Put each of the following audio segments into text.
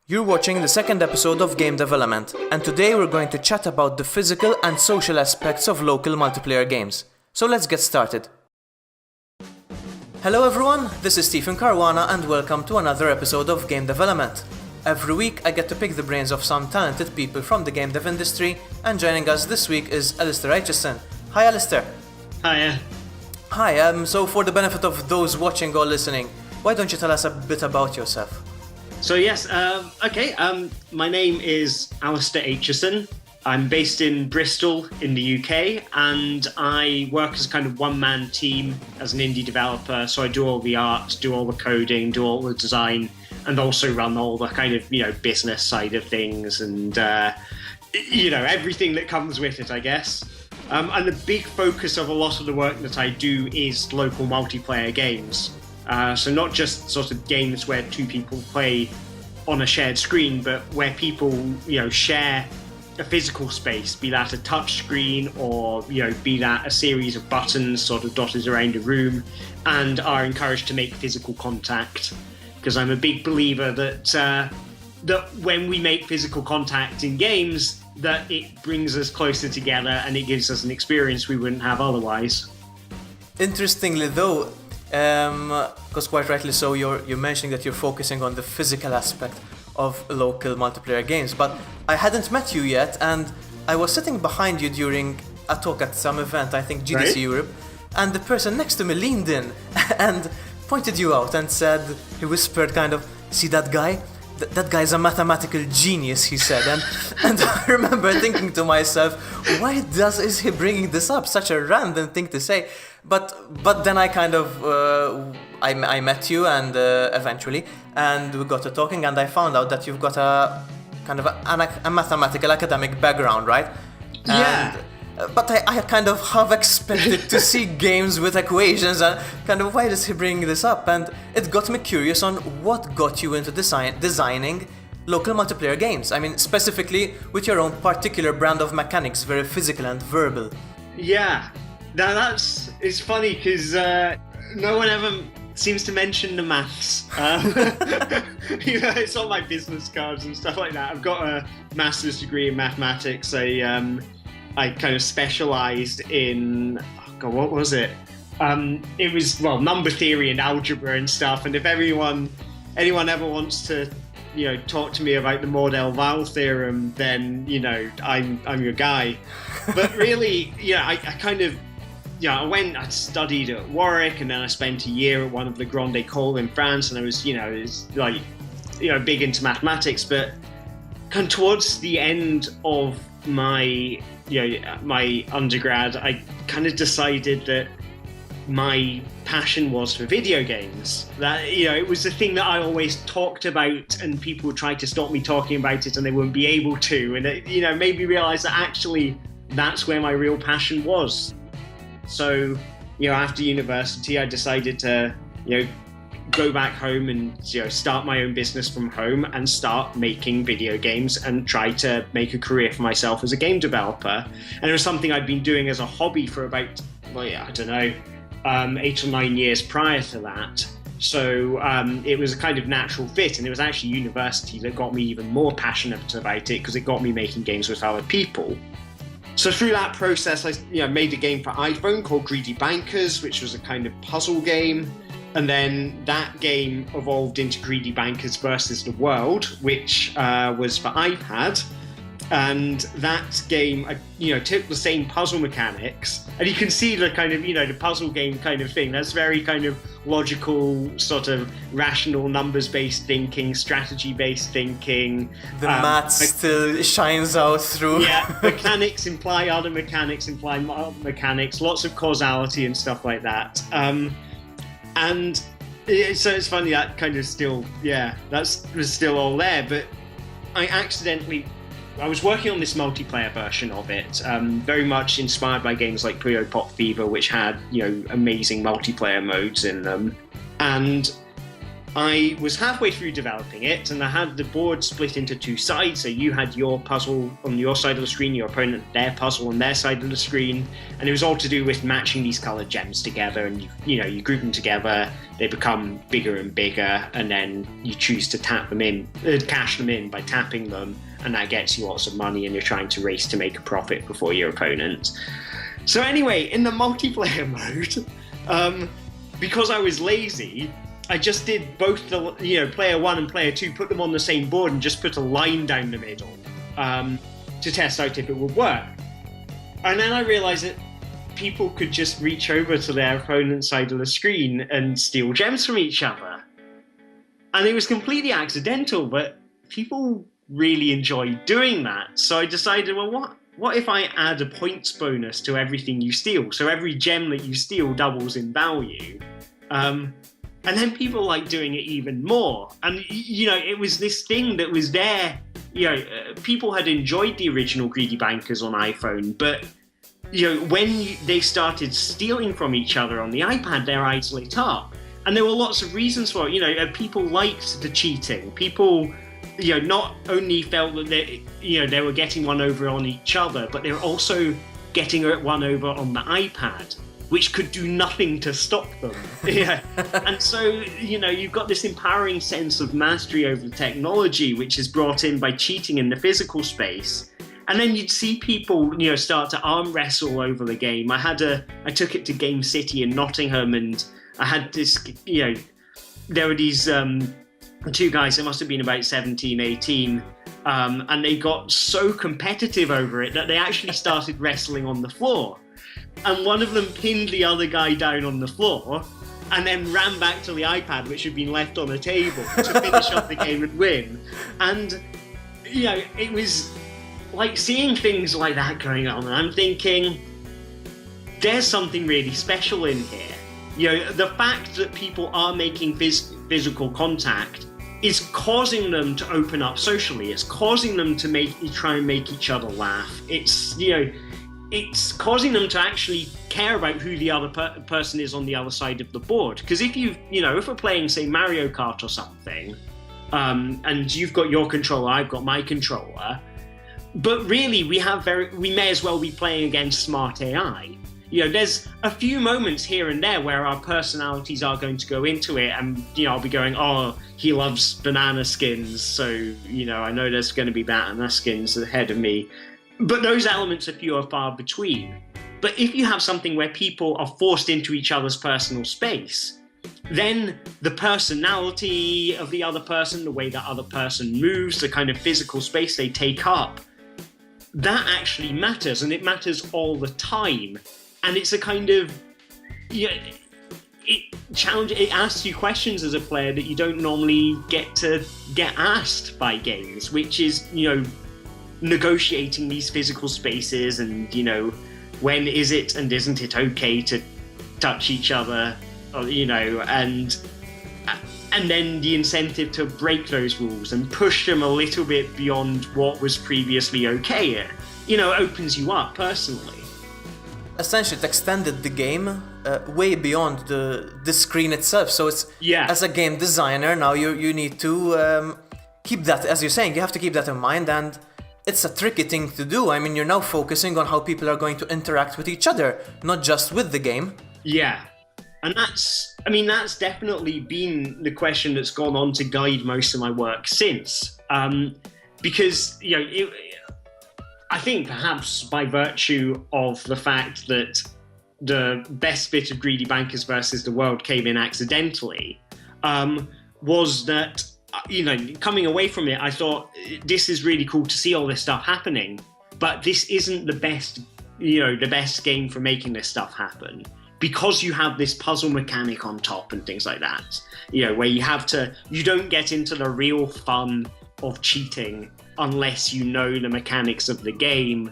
You're watching the second episode of GameDevElement, and today we're going to chat about the physical and social aspects of local multiplayer games. So let's get started. Hello everyone, this is Stephen Caruana and welcome to another episode of GameDevElement. Every week I get to pick the brains of some talented people from the game dev industry, and joining us this week is Alistair Aitcheson. Hi Alistair. Hiya. Hi, so for the benefit of those watching or listening, why don't you tell us a bit about yourself? So yes, my name is Alistair Aitcheson. I'm based in Bristol in the UK, and I work as a kind of one-man team as an indie developer. So I do all the art, do all the coding, do all the design, and also run all the kind of, business side of things and, everything that comes with it, I guess. And the big focus of a lot of the work that I do is local multiplayer games. So not just sort of games where two people play on a shared screen, but where people, share a physical space, be that a touch screen or, be that a series of buttons sort of dotted around a room, and are encouraged to make physical contact. Because I'm a big believer that when we make physical contact in games, that it brings us closer together and it gives us an experience we wouldn't have otherwise. Interestingly though, because quite rightly so, you're mentioning that you're focusing on the physical aspect of local multiplayer games, but I hadn't met you yet, and I was sitting behind you during a talk at some event, I think GDC Right. Europe, and the person next to me leaned in and pointed you out and said, he whispered kind of, "See that guy? That guy's a mathematical genius," he said, and I remember thinking to myself, why is he bringing this up? Such a random thing to say. But then I kind of I met you and eventually, and we got to talking, and I found out that you've got a kind of a mathematical academic background, right? Yeah. But I kind of half expected to see games with equations and kind of, why is he bringing this up? And it got me curious on what got you into designing local multiplayer games. I mean, specifically with your own particular brand of mechanics, very physical and verbal. Yeah. Now it's funny because no one ever seems to mention the maths. It's on my business cards and stuff like that. I've got a master's degree in mathematics. I kind of specialised in, what was it? It was, number theory and algebra and stuff. And if anyone ever wants to, talk to me about the Mordell-Weil theorem, then, I'm your guy. But really, I kind of, I studied at Warwick, and then I spent a year at one of the Grandes Écoles in France, and I was, big into mathematics. But kind of towards the end of my undergrad, I kind of decided that my passion was for video games. That, it was the thing that I always talked about, and people tried to stop me talking about it and they wouldn't be able to. And it, made me realize that actually that's where my real passion was. So, after university, I decided to, go back home and start my own business from home and start making video games and try to make a career for myself as a game developer. And it was something I'd been doing as a hobby for about 8 or 9 years prior to that. So it was a kind of natural fit, and it was actually university that got me even more passionate about it, because it got me making games with other people. So through that process, I made a game for iPhone called Greedy Bankers, which was a kind of puzzle game. And then that game evolved into Greedy Bankers versus the World, which was for iPad. And that game, took the same puzzle mechanics. And you can see the kind of, the puzzle game kind of thing. That's very kind of logical, sort of rational, numbers-based thinking, strategy-based thinking. The maths still shines out through. Yeah, mechanics imply other mechanics, imply other mechanics, lots of causality and stuff like that. And so it's funny that kind of still, that was still all there. But I was working on this multiplayer version of it, very much inspired by games like Puyo Pop Fever, which had, amazing multiplayer modes in them. And I was halfway through developing it, and I had the board split into two sides. So you had your puzzle on your side of the screen, your opponent their puzzle on their side of the screen, and it was all to do with matching these colored gems together. And you group them together, they become bigger and bigger, and then you choose to cash them in by tapping them, and that gets you lots of money. And you're trying to race to make a profit before your opponent. So anyway, in the multiplayer mode, because I was lazy, I just did both the player 1 and player 2, put them on the same board and just put a line down the middle to test out if it would work. And then I realized that people could just reach over to their opponent's side of the screen and steal gems from each other. And it was completely accidental, but people really enjoyed doing that. So I decided, well, what if I add a points bonus to everything you steal? So every gem that you steal doubles in value. And then people like doing it even more. And, it was this thing that was there. People had enjoyed the original Greedy Bankers on iPhone, but, when they started stealing from each other on the iPad, their eyes lit up. And there were lots of reasons for it. People liked the cheating. People, not only felt that they were getting one over on each other, but they were also getting one over on the iPad, which could do nothing to stop them. Yeah. And so, you've got this empowering sense of mastery over the technology, which is brought in by cheating in the physical space. And then you'd see people, start to arm wrestle over the game. I took it to Game City in Nottingham, and I had this, there were these two guys, they must have been about 17, 18, and they got so competitive over it that they actually started wrestling on the floor. And one of them pinned the other guy down on the floor and then ran back to the iPad, which had been left on the table, to finish up the game and win. And, it was like seeing things like that going on. And I'm thinking, there's something really special in here. The fact that people are making physical contact is causing them to open up socially. It's causing them to try and make each other laugh. It's causing them to actually care about who the other person is on the other side of the board. Because if if we're playing, say, Mario Kart or something, and you've got your controller, I've got my controller, but really we may as well be playing against smart AI. There's a few moments here and there where our personalities are going to go into it, and I'll be going, oh, he loves banana skins, so I know there's going to be banana skins ahead of me. But those elements are few or far between. But if you have something where people are forced into each other's personal space, then the personality of the other person, the way that other person moves, the kind of physical space they take up, that actually matters, and it matters all the time. And it's a kind of, it asks you questions as a player that you don't normally get asked by games, which is, negotiating these physical spaces, and when is it and isn't it okay to touch each other, and then the incentive to break those rules and push them a little bit beyond what was previously okay. It opens you up personally. Essentially, it extended the game way beyond the screen itself. So it's, as a game designer, now you need to keep that, as you're saying, you have to keep that in mind, and it's a tricky thing to do. I mean, you're now focusing on how people are going to interact with each other, not just with the game. Yeah. And that's definitely been the question that's gone on to guide most of my work since. Because, I think perhaps by virtue of the fact that the best bit of Greedy Bankers versus the World came in accidentally, was that coming away from it, I thought, this is really cool to see all this stuff happening, but this isn't the best game for making this stuff happen, because you have this puzzle mechanic on top and things like that, where you don't get into the real fun of cheating unless you know the mechanics of the game,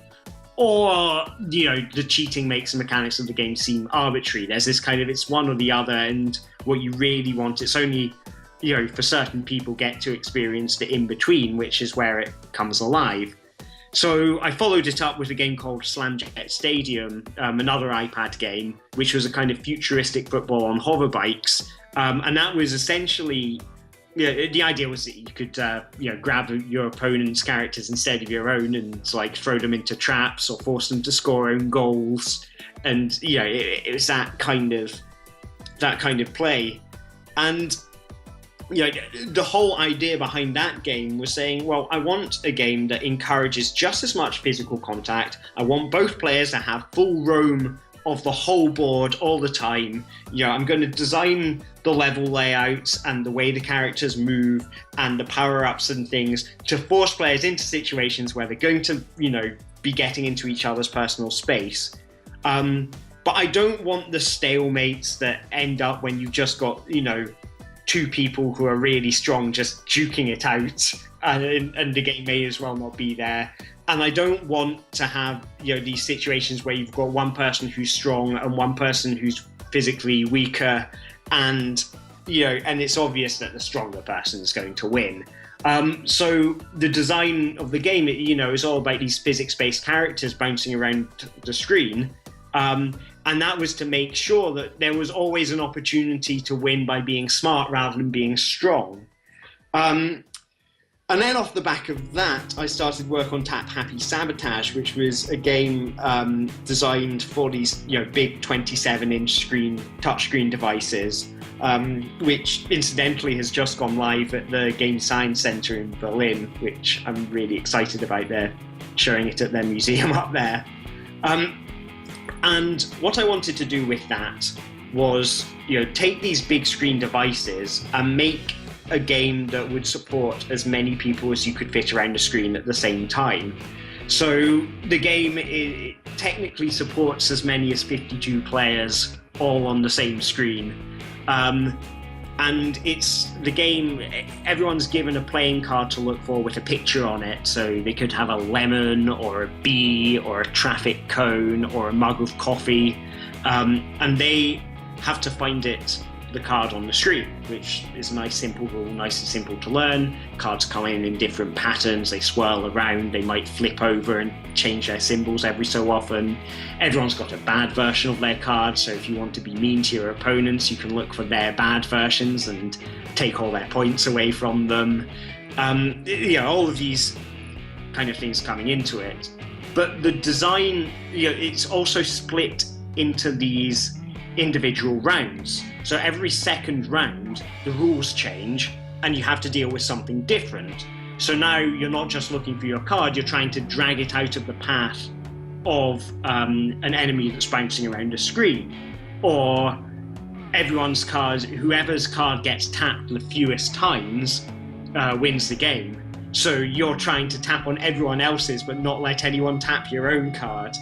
or, the cheating makes the mechanics of the game seem arbitrary. There's this kind of, it's one or the other, and what you really want, it's only, for certain people get to experience the in-between, which is where it comes alive. So I followed it up with a game called Slamjet Stadium, another iPad game, which was a kind of futuristic football on hover bikes. And that was essentially the idea was that you could grab your opponent's characters instead of your own and like throw them into traps or force them to score own goals, and it was that kind of play. And the whole idea behind that game was saying, well, I want a game that encourages just as much physical contact. I want both players to have full roam of the whole board all the time. I'm going to design the level layouts and the way the characters move and the power-ups and things to force players into situations where they're going to, be getting into each other's personal space. But I don't want the stalemates that end up when you've just got, two people who are really strong just duking it out, and the game may as well not be there. And I don't want to have these situations where you've got one person who's strong and one person who's physically weaker, and and it's obvious that the stronger person is going to win. So the design of the game, is all about these physics-based characters bouncing around the screen, and that was to make sure that there was always an opportunity to win by being smart rather than being strong. And then off the back of that, I started work on Happy Sabotage, which was a game designed for these big 27-inch touchscreen devices, which incidentally has just gone live at the Game Science Center in Berlin, which I'm really excited about. They're showing it at their museum up there. And what I wanted to do with that was take these big screen devices and make a game that would support as many people as you could fit around the screen at the same time. So the game it technically supports as many as 52 players all on the same screen. And it's the game, everyone's given a playing card to look for with a picture on it. So they could have a lemon or a bee or a traffic cone or a mug of coffee. And they have to find the card on the screen, which is a nice and simple to learn. Cards come in different patterns, they swirl around, they might flip over and change their symbols every so often. Everyone's got a bad version of their card, so if you want to be mean to your opponents, you can look for their bad versions and take all their points away from them. All of these kind of things coming into it. But the design, it's also split into these individual rounds. So every second round, the rules change and you have to deal with something different. So now you're not just looking for your card, you're trying to drag it out of the path of an enemy that's bouncing around the screen. Or everyone's card, whoever's card gets tapped the fewest times wins the game. So you're trying to tap on everyone else's but not let anyone tap your own card.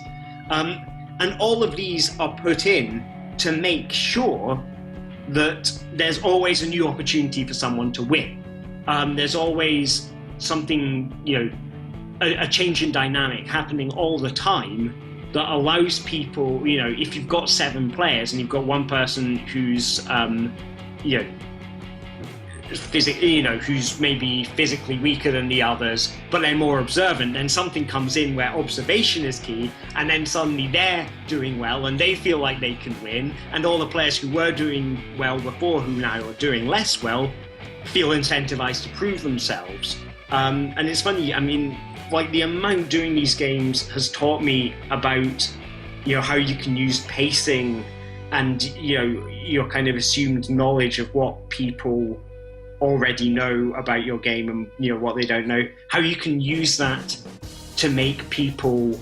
And all of these are put in to make sure that there's always a new opportunity for someone to win. There's always something, a change in dynamic happening all the time that allows people, if you've got 7 players and you've got one person who's, who's maybe physically weaker than the others, but they're more observant, then something comes in where observation is key, and then suddenly they're doing well and they feel like they can win, and all the players who were doing well before, who now are doing less well, feel incentivized to prove themselves. And it's funny, the amount doing these games has taught me about, how you can use pacing and, your kind of assumed knowledge of what people already know about your game and what they don't know, how you can use that to make people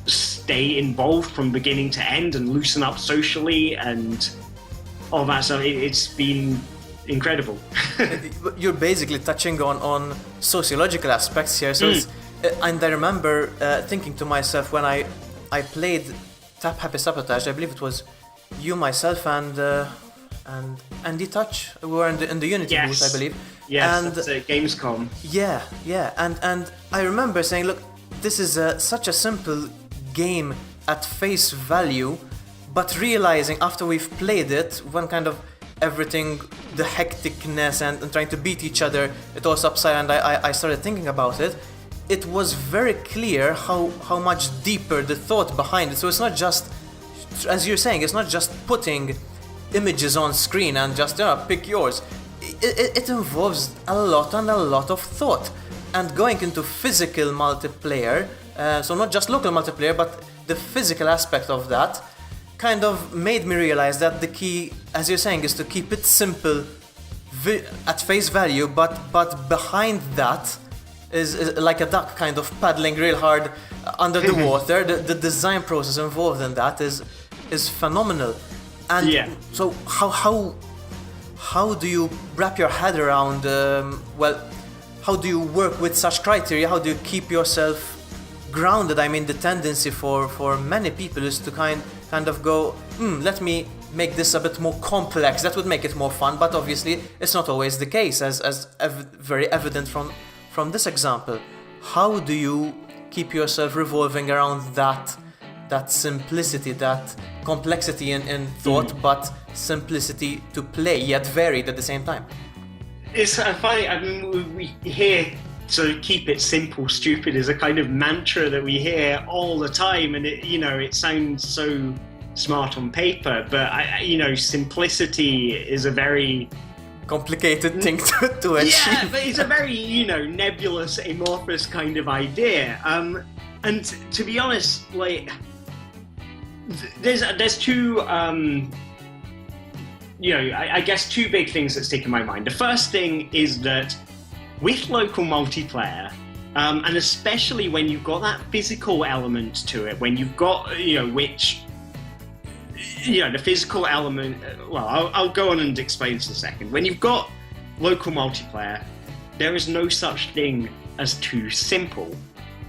stay involved from beginning to end and loosen up socially and all that. So it's been incredible. You're basically touching on sociological aspects here. So and I remember thinking to myself when I played Happy Sabotage, I believe it was you, myself, and Andy Touch, we were in the Unity booth, I believe. Yes, and that's at Gamescom. Yeah, and I remember saying, look, this is such a simple game at face value, but realizing after we've played it, when kind of everything, the hecticness and trying to beat each other, it all subsided, and I started thinking about it, it was very clear how much deeper the thought behind it. So it's not just, as you're saying, it's not just putting images on screen and just pick yours. It involves a lot of thought. And going into physical multiplayer, so not just local multiplayer, but the physical aspect of that, kind of made me realize that the key, as you're saying, is to keep it simple at face value, but behind that is like a duck kind of paddling real hard under the water. The design process involved in that is phenomenal. And so how do you wrap your head around, how do you work with such criteria? How do you keep yourself grounded? I mean, the tendency for many people is to kind of go, let me make this a bit more complex. That would make it more fun, but obviously it's not always the case, as very evident from this example. How do you keep yourself revolving around that simplicity, that complexity in thought, but simplicity to play, yet varied at the same time? It's funny, I mean, we hear sort of keep it simple, stupid is a kind of mantra that we hear all the time, and it sounds so smart on paper, but simplicity is a very complicated thing to achieve. Yeah, but it's a very, nebulous, amorphous kind of idea. And to be honest, like, there's two, I guess two big things that stick in my mind. The first thing is that with local multiplayer, and especially when you've got that physical element to it, when you've got, the physical element, I'll go on and explain this in a second. When you've got local multiplayer, there is no such thing as too simple,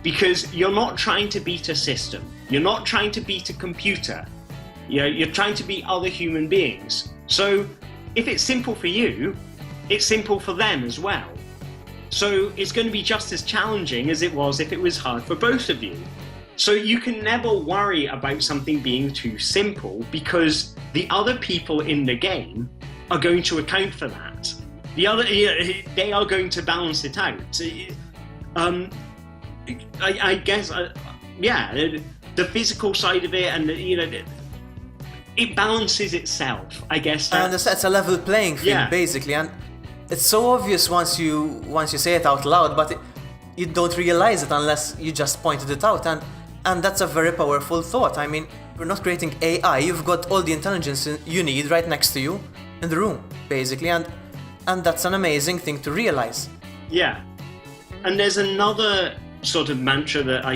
because you're not trying to beat a system. You're not trying to beat a computer. You're trying to beat other human beings. So if it's simple for you, it's simple for them as well. So it's going to be just as challenging as it was if it was hard for both of you. So you can never worry about something being too simple, because the other people in the game are going to account for that. They are going to balance it out. I guess, the physical side of it, and it balances itself. I guess. And it's a level playing field, basically, and it's so obvious once you say it out loud, but you don't realize it unless you just pointed it out, and that's a very powerful thought. I mean, we're not creating AI. You've got all the intelligence you need right next to you in the room, basically, and that's an amazing thing to realize. Yeah, and there's another sort of mantra that I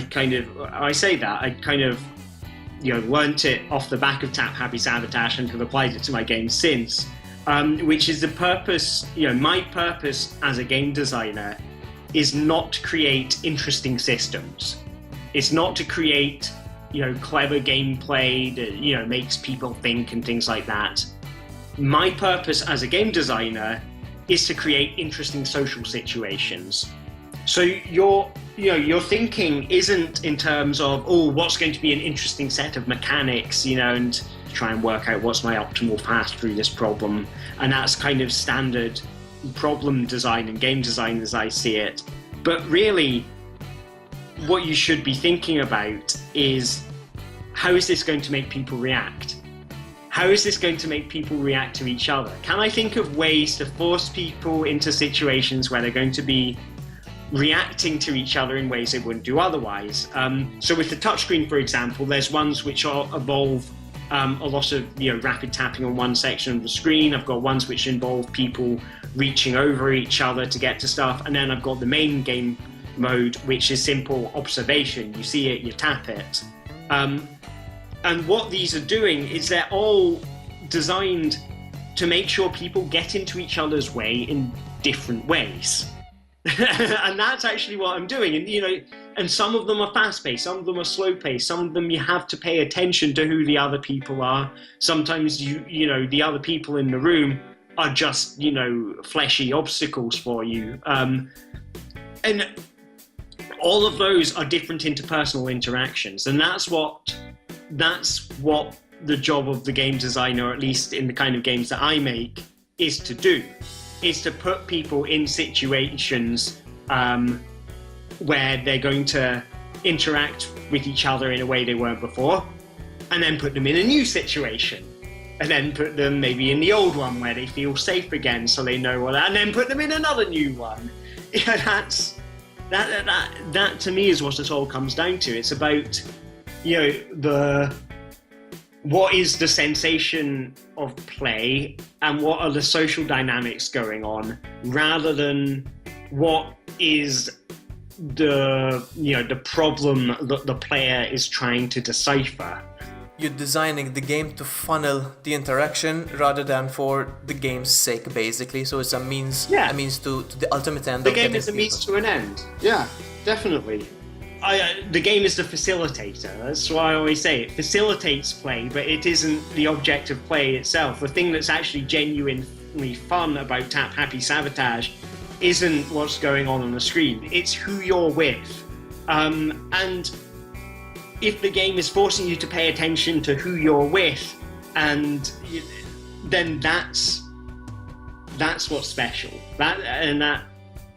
learnt it off the back of Happy Sabotage and have applied it to my games since, which is the purpose. My purpose as a game designer is not to create interesting systems. It's not to create, clever gameplay that, makes people think and things like that. My purpose as a game designer is to create interesting social situations. So your thinking isn't in terms of, what's going to be an interesting set of mechanics, and try and work out what's my optimal path through this problem. And that's kind of standard problem design and game design as I see it. But really, what you should be thinking about is, how is this going to make people react? How is this going to make people react to each other? Can I think of ways to force people into situations where they're going to be reacting to each other in ways they wouldn't do otherwise? So with the touchscreen, for example, there's ones which involve a lot of rapid tapping on one section of the screen. I've got ones which involve people reaching over each other to get to stuff, and then I've got the main game mode, which is simple observation. You see it, you tap it. And what these are doing is they're all designed to make sure people get into each other's way in different ways. And that's actually what I'm doing. And some of them are fast-paced, some of them are slow-paced, some of them you have to pay attention to who the other people are. Sometimes the other people in the room are just, fleshy obstacles for you. And all of those are different interpersonal interactions, and that's what the job of the game designer, at least in the kind of games that I make, is to do. Is to put people in situations where they're going to interact with each other in a way they weren't before, and then put them in a new situation. and then put them maybe in the old one where they feel safe again, so they know what, and then put them in another new one. That to me is what it all comes down to. It's about, what is the sensation of play and what are the social dynamics going on, rather than what is the problem that the player is trying to decipher. You're designing the game to funnel the interaction rather than for the game's sake, basically. So it's a means to the ultimate end. The game is a means to an end. Yeah, definitely. The game is the facilitator. That's why I always say it facilitates play, but it isn't the object of play itself. The thing that's actually genuinely fun about Happy Sabotage isn't what's going on the screen. It's who you're with. And if the game is forcing you to pay attention to who you're with, then that's what's special. That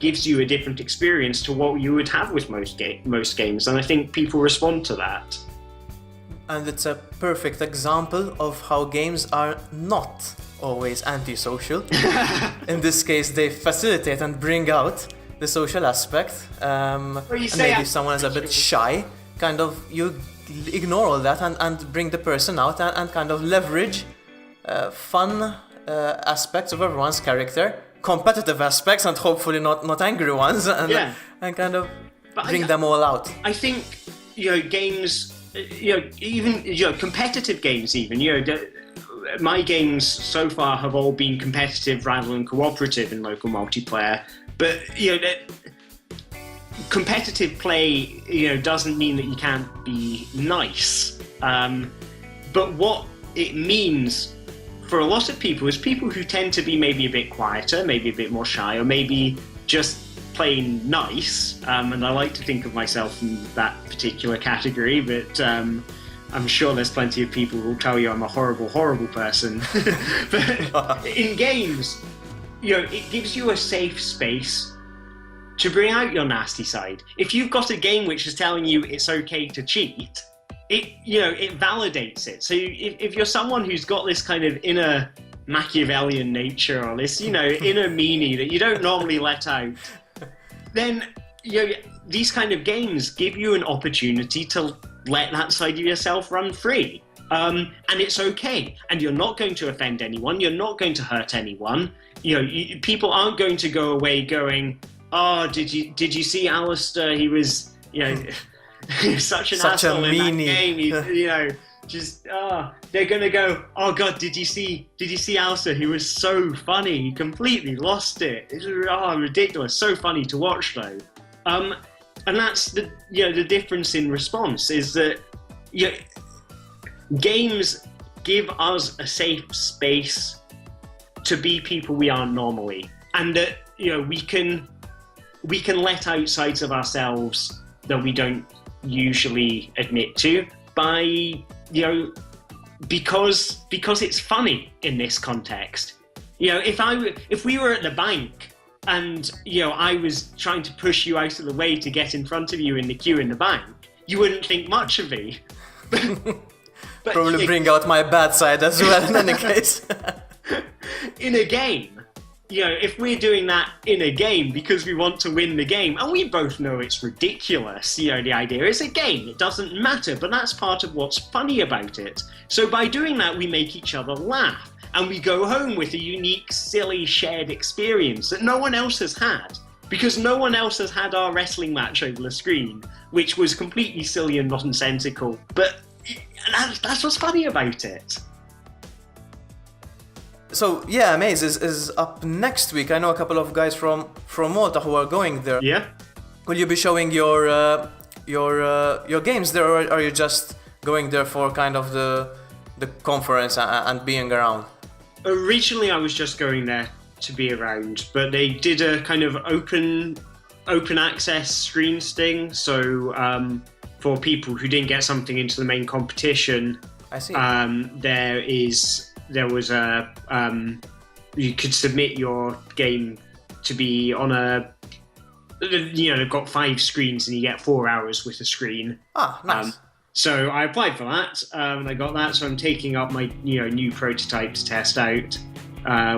gives you a different experience to what you would have with most games, and I think people respond to that. And it's a perfect example of how games are not always antisocial. In this case, they facilitate and bring out the social aspect. And maybe if someone is a bit shy, kind of you ignore all that and bring the person out and kind of leverage fun aspects of everyone's character, competitive aspects and hopefully not angry ones, and kind of bring them all out. I think games, even competitive games, my games so far have all been competitive rather than cooperative in local multiplayer. But competitive play, doesn't mean that you can't be nice. But what it means for a lot of people is people who tend to be maybe a bit quieter, maybe a bit more shy, or maybe just plain nice. And I like to think of myself in that particular category, but I'm sure there's plenty of people who will tell you I'm a horrible, horrible person. But in games, it gives you a safe space to bring out your nasty side. If you've got a game which is telling you it's okay to cheat, it validates it. So if you're someone who's got this kind of inner Machiavellian nature or this, inner meanie that you don't normally let out, then these kind of games give you an opportunity to let that side of yourself run free. And it's okay. And you're not going to offend anyone. You're not going to hurt anyone. People aren't going to go away going, "Oh, did you see Alistair? He was, such an asshole in that game. They're gonna go, "Oh God, did you see Alistair? He was so funny. He completely lost it. It was ridiculous. So funny to watch though." And that's the difference in response is that games give us a safe space to be people we aren't normally, and that we can let out sides of ourselves that we don't usually admit to by because it's funny in this context. If we were at the bank and I was trying to push you out of the way to get in front of you in the queue in the bank, you wouldn't think much of me. But probably bring out my bad side as well in any case. In a game, if we're doing that in a game because we want to win the game, and we both know it's ridiculous, the idea is a game, it doesn't matter, but that's part of what's funny about it. So by doing that, we make each other laugh, and we go home with a unique, silly, shared experience that no one else has had, because no one else has had our wrestling match over the screen, which was completely silly and nonsensical, but that's what's funny about it. So yeah, Maze is up next week. I know a couple of guys from Malta who are going there. Yeah. Will you be showing your games there, or are you just going there for kind of the conference and being around? Originally, I was just going there to be around, but they did a kind of open access screens thing. So for people who didn't get something into the main competition, I see. There was a you could submit your game to be on a, they've got 5 screens and you get 4 hours with a screen. Ah, nice. So I applied for that, and I got that. So I'm taking up my new prototype to test out,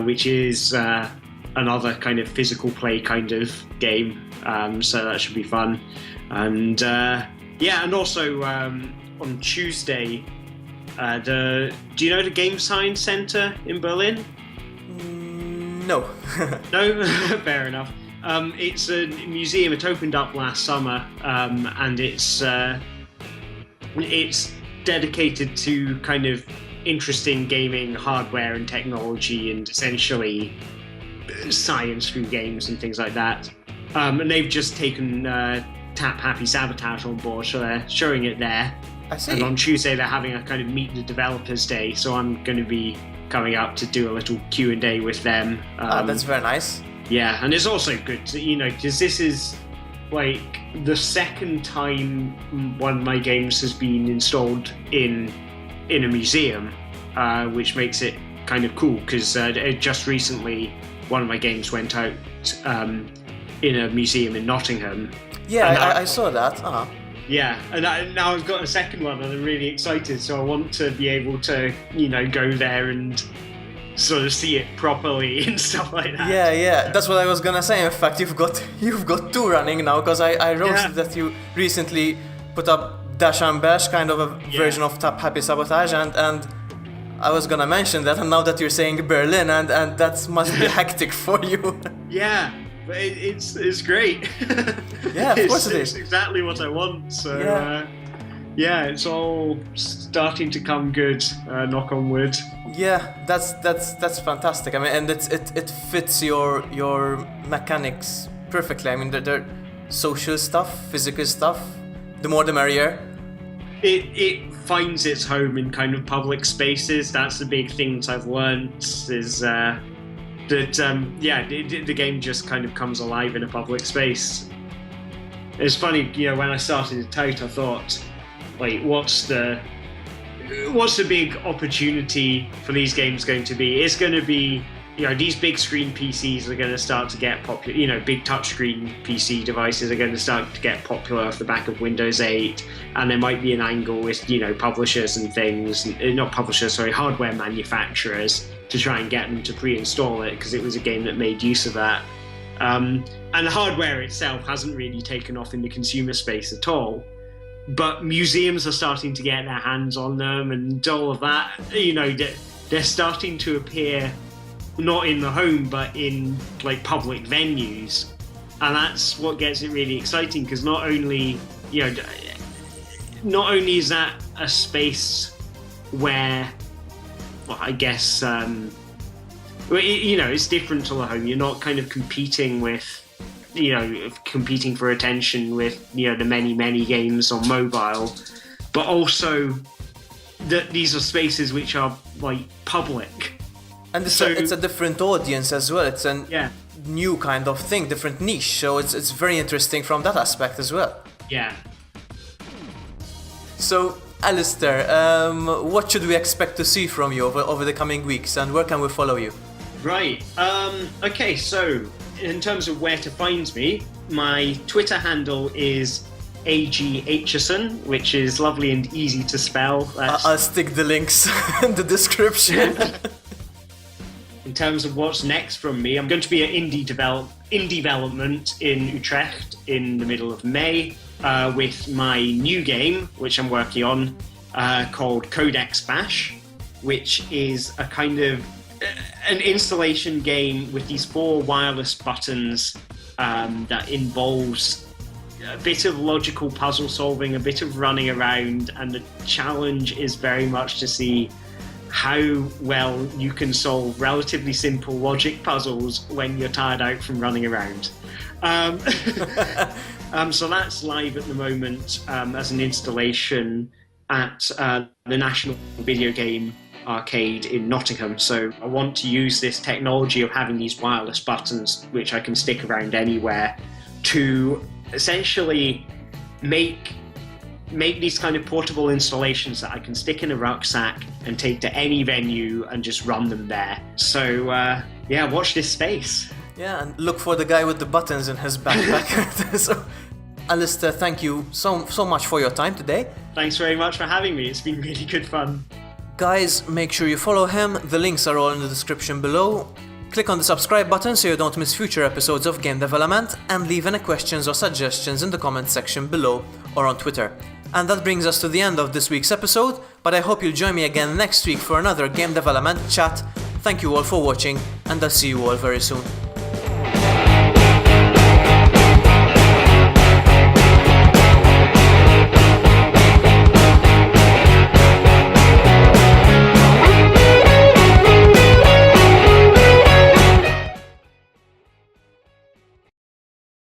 which is another kind of physical play kind of game. So that should be fun. And and also on Tuesday, do you know the Game Science Center in Berlin? No. No, fair enough. It's a museum. It opened up last summer, and it's dedicated to kind of interesting gaming hardware and technology, and essentially science through games and things like that. And they've just taken Tap Happy Sabotage on board, so they're showing it there. I see. And on Tuesday they're having a kind of Meet the Developers Day, so I'm going to be coming up to do a little Q&A with them. That's very nice. Yeah, and it's also good to, because this is like the second time one of my games has been installed in a museum, which makes it kind of cool, because just recently one of my games went out in a museum in Nottingham. Yeah, I saw that. Yeah, and now I've got a second one, and I'm really excited. So I want to be able to, go there and sort of see it properly and stuff like that. Yeah. That's what I was gonna say. In fact, you've got two running now, because I wrote that you recently put up Dash and Bash, kind of a version of Tap Happy Sabotage, and I was gonna mention that, and now that you're saying Berlin, and that must be hectic for you. Yeah. But it's great. Yeah, of course it is. It's exactly what I want. So yeah. It's all starting to come good. Knock on wood. Yeah, that's fantastic. I mean, and it fits your mechanics perfectly. I mean, they're social stuff, physical stuff. The more the merrier. It finds its home in kind of public spaces. That's the big thing that I've learned is. The game just kind of comes alive in a public space. It's funny, when I started it out, I thought, like, what's the big opportunity for these games going to be? It's going to be, these big screen PCs are going to start to get popular. Big touchscreen PC devices are going to start to get popular off the back of Windows 8, and there might be an angle with, publishers and things, not publishers, sorry, hardware manufacturers, to try and get them to pre-install it, because it was a game that made use of that. And the hardware itself hasn't really taken off in the consumer space at all. But museums are starting to get their hands on them, and all of that. They're starting to appear not in the home, but in like public venues, and that's what gets it really exciting. Because not only is that a space where, well, I guess, it's different to the home. You're not kind of competing for attention with, the many games on mobile, but also that these are spaces which are like public. And it's a different audience as well. It's a new kind of thing, different niche. So it's very interesting from that aspect as well. Yeah. So, Alistair, what should we expect to see from you over the coming weeks, and where can we follow you? Right. Okay, so in terms of where to find me, my Twitter handle is Aitcheson, which is lovely and easy to spell. I'll stick the links in the description. In terms of what's next from me, I'm going to be at GameDevElement in Utrecht in the middle of May with my new game, which I'm working on, called Codex Bash, which is a kind of an installation game with these 4 wireless buttons that involves a bit of logical puzzle solving, a bit of running around, and the challenge is very much to see how well you can solve relatively simple logic puzzles when you're tired out from running around. So that's live at the moment as an installation at the National Video Game Arcade in Nottingham. So I want to use this technology of having these wireless buttons, which I can stick around anywhere, to essentially make these kind of portable installations that I can stick in a rucksack and take to any venue and just run them there. So watch this space. Yeah, and look for the guy with the buttons in his backpack. So, Alistair, thank you so much for your time today. Thanks very much for having me. It's been really good fun. Guys, make sure you follow him. The links are all in the description below. Click on the subscribe button so you don't miss future episodes of Game Development, and leave any questions or suggestions in the comments section below or on Twitter. And that brings us to the end of this week's episode, but I hope you'll join me again next week for another Game Development chat. Thank you all for watching, and I'll see you all very soon.